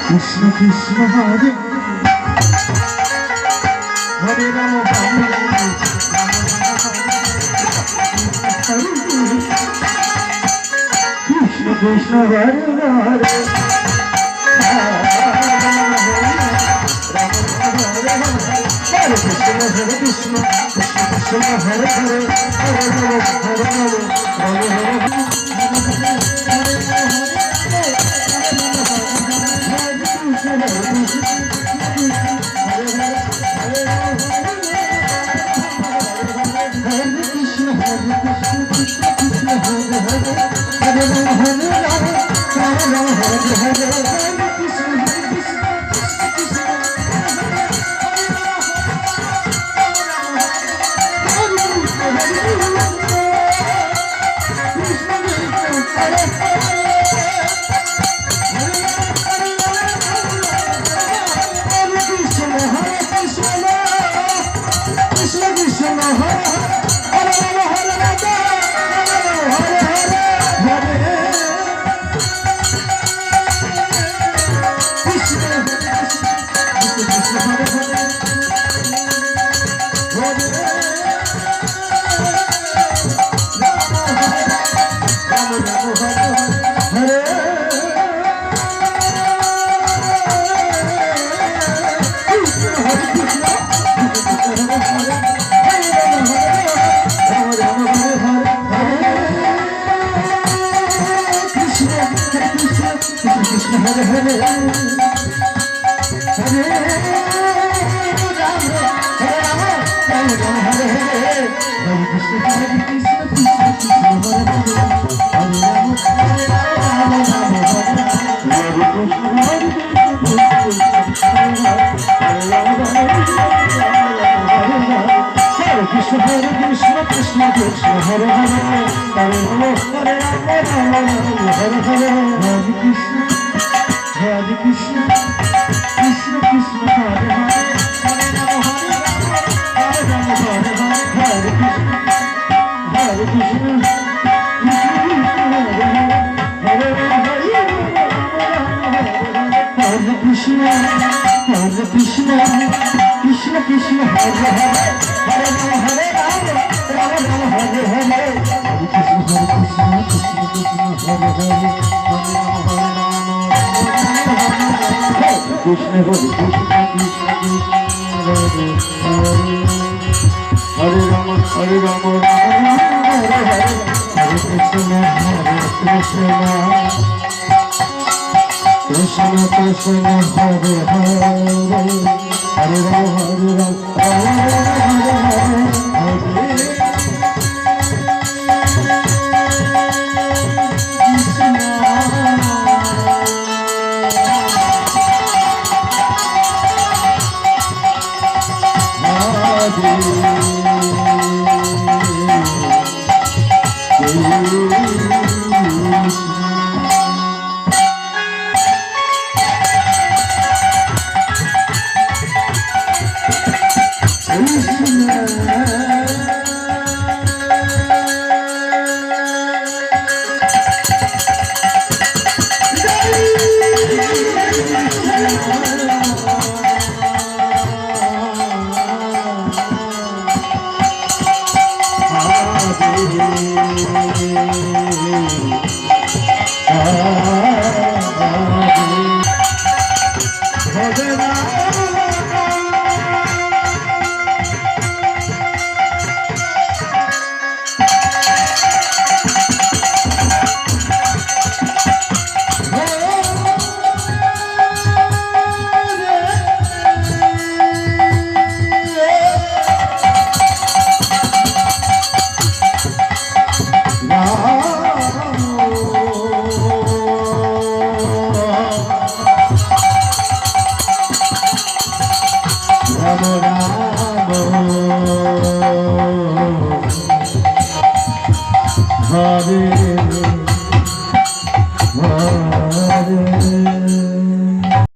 Krishna Krishna Hare Hare Rama Krishna Krishna Hare Hare Hare Krishna Hare Krishna Krishna Krishna Hare Hare Hare Rama Hare Rama Hare Hare Krishna Hare Krishna Krishna Krishna Hare Hare Hare Rama Hare Rama Rama Rama Hare Hare Hare Krishna Krishna Krishna Hare Hare Hare Rama Hare Rama Hare Rama Hare Hare Krishna Hare Krishna Hare Krishna Krishna Krishna Hare Hare Hare Rama Hare Rama Rama Rama Hare Hare Hare Krishna Krishna Krishna Hare Hare Hare Rama Hare Krishna Hare Krishna Hare Rama Hare Rama Hare Hare Hare Krishna Krishna Krishna Hare Hare Hare Rama Hare Hare